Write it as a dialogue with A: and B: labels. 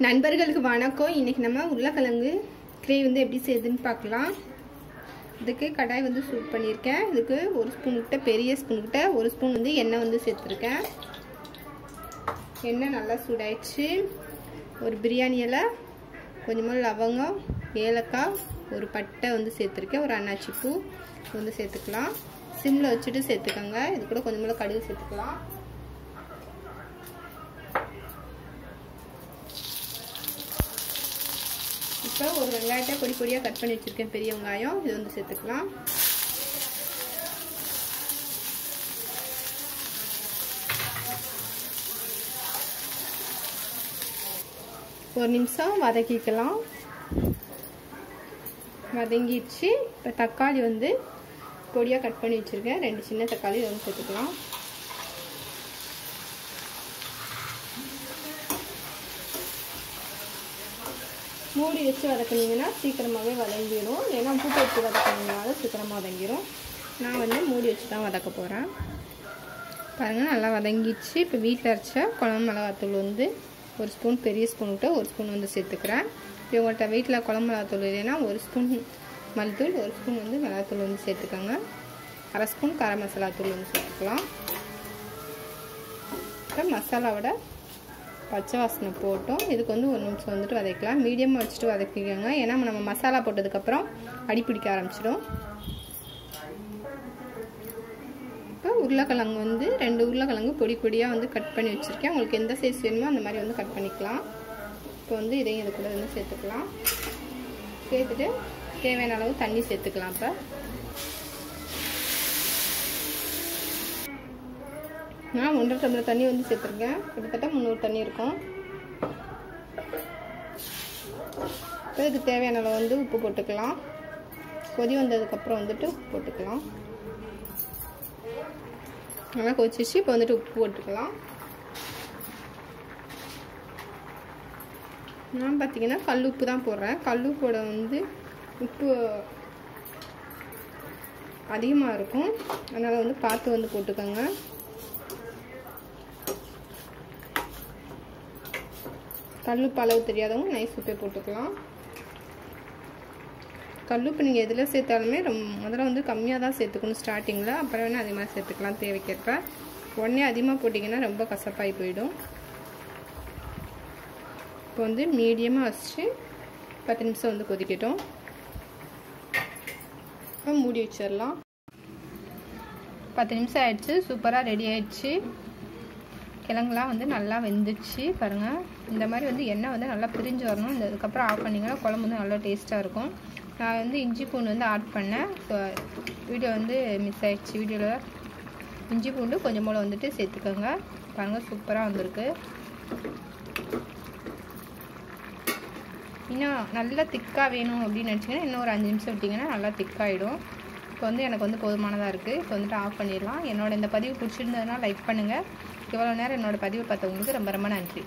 A: நண்பர்களுக்கு வணக்கம். இன்னைக்கு நம்ம உருளைக்கிழங்கு கிரேவி வந்து எப்படி செய்யுதுன்னு பார்க்கலாம். இதுக்கு கடாய் வந்து சூட் பண்ணியிருக்கேன். இதுக்கு ஒரு ஸ்பூன் கிட்ட, பெரிய ஸ்பூன் கிட்ட ஒரு ஸ்பூன் வந்து எண்ணெய் வந்து சேர்த்துருக்கேன். எண்ணெய் நல்லா சூடாயிடுச்சு. ஒரு பிரியாணி இலை, கொஞ்சமாக லவங்கம், ஏலக்காய், ஒரு பட்டை வந்து சேர்த்துருக்கேன். ஒரு அன்னாச்சி பூ வந்து சேர்த்துக்கலாம். சிம்மில் வச்சுட்டு சேர்த்துக்கோங்க. இது கூட கொஞ்சமாக கடுகு சேர்த்துக்கலாம். இப்போ ஒரு வெங்காயத்தை பொடி பொடியாக கட் பண்ணி வச்சுருக்கேன், பெரிய வெங்காயம். இது வந்து சேர்த்துக்கலாம். ஒரு நிமிஷம் வதக்கிக்கலாம். வதங்கிடுச்சு. இப்போ தக்காளி வந்து பொடியாக கட் பண்ணி வச்சுருக்கேன், 2 சின்ன தக்காளி வந்து சேர்த்துக்கலாம். மூடி வச்சு வதக்குனீங்கன்னா சீக்கிரமாகவே வதங்கிடும். ஏன்னா உப்பு போட்டு வதக்குனீங்கனாலும் சீக்கிரமாக வதங்கிடும். நான் வந்து மூடி வச்சு தான் வதக்க போகிறேன். பாருங்கள், நல்லா வதங்கிடுச்சு. இப்போ வீட்டில் அரைச்ச குழம்பு மிளகாத்தூள் வந்து ஒரு ஸ்பூன், பெரிய ஸ்பூன்கிட்ட ஒரு ஸ்பூன் வந்து சேர்த்துக்கிறேன். இப்போ உங்கள்கிட்ட வீட்டில் குழம்பு மிளகாத்தூள் இல்லைன்னா ஒரு ஸ்பூன் மல்லித்தூள், ஒரு ஸ்பூன் வந்து மிளகாத்தூள் வந்து சேர்த்துக்கோங்க. அரை ஸ்பூன் கரம் மசாலா தூள் வந்து சேர்த்துக்கலாம். இப்போ மசாலாவோட பச்சை வாசனை போட்டோம். இதுக்கு வந்து ஒரு நிமிஷம் வந்துட்டு வதக்கலாம். மீடியமாக வச்சுட்டு வதக்கிக்கோங்க. ஏன்னா நம்ம மசாலா போட்டதுக்கப்புறம் அடி பிடிக்க ஆரம்பிச்சிடும். இப்போ உருளைக்கிழங்கு வந்து 2 உருளைக்கிழங்கு பொடி பொடியாக வந்து கட் பண்ணி வச்சுருக்கேன். உங்களுக்கு எந்த சைஸ் வேணுமோ அந்த மாதிரி வந்து கட் பண்ணிக்கலாம். இப்போ வந்து இதையும் இது கூட வந்து சேர்த்துக்கலாம். சேர்த்துட்டு தேவையான அளவு தண்ணி சேர்த்துக்கலாம். இப்போ நான் 1.5 டம்ளர் தண்ணி வந்து சேர்த்துருக்கேன். கிட்டத்தட்ட 300 தண்ணி இருக்கும். இப்போ இதுக்கு தேவையான அளவு வந்து உப்பு போட்டுக்கலாம். கொதி வந்ததுக்கப்புறம் வந்துட்டு உப்பு போட்டுக்கலாம். நல்லா கொதிச்சிச்சு. இப்போ வந்துட்டு உப்பு போட்டுக்கலாம். நான் பார்த்தீங்கன்னா கல் உப்பு தான் போடுறேன். கல் உப்போட வந்து உப்பு அதிகமாக இருக்கும், அதனால் வந்து பார்த்து வந்து போட்டுக்கோங்க. கல்லுப்பு அளவு தெரியாதவங்க நைஸ் உப்பே போட்டுக்கலாம். கல்லுப்பு நீங்கள் எதில் சேர்த்தாலுமே முதல்ல வந்து கம்மியாக தான் சேர்த்துக்கணும் ஸ்டார்டிங்கில். அப்புறம் வேணால் அதிகமாக சேர்த்துக்கலாம் தேவைக்கேற்ப. உடனே அதிகமாக போட்டிங்கன்னா ரொம்ப கசப்பாகி போயிடும். இப்போ வந்து மீடியமாக வச்சு 10 நிமிஷம் வந்து கொதிக்கட்டும். இப்போ மூடி வச்சிடலாம். 10 நிமிஷம் ஆயிடுச்சு. சூப்பராக ரெடி ஆயிடுச்சு. கிழங்குலாம் வந்து நல்லா வெந்துச்சு. பாருங்கள், இந்த மாதிரி வந்து எண்ணெய் வந்து நல்லா பிரிஞ்சு வரணும். இதுக்கப்புறம் ஆஃப் பண்ணிங்கன்னா குழம்பு வந்து நல்லா டேஸ்ட்டாக இருக்கும். நான் வந்து இஞ்சி பூண்டு வந்து ஆட் பண்ணேன். ஸோ வீடியோ வந்து மிஸ் ஆகிடுச்சு. வீடியோவில் இஞ்சி பூண்டு கொஞ்சம் போல் வந்துட்டு சேர்த்துக்கோங்க. பாருங்கள், சூப்பராக வந்திருக்கு. இன்னும் நல்லா திக்காக வேணும் அப்படின்னு நினச்சிங்கன்னா இன்னும் ஒரு 5 நிமிஷம் விட்டிங்கன்னா நல்லா திக்காகிடும். இப்போ வந்து எனக்கு வந்து போதுமானதாக இருக்குது. இப்போ வந்துட்டு ஆஃப் பண்ணிடலாம். என்னோட இந்த பதிவு பிடிச்சிருந்ததுன்னா லைக் பண்ணுங்கள். இவ்வளோ நேரம் என்னோடய பதிவு பார்த்தவங்களுக்கு ரொம்ப ரொம்ப நன்றி.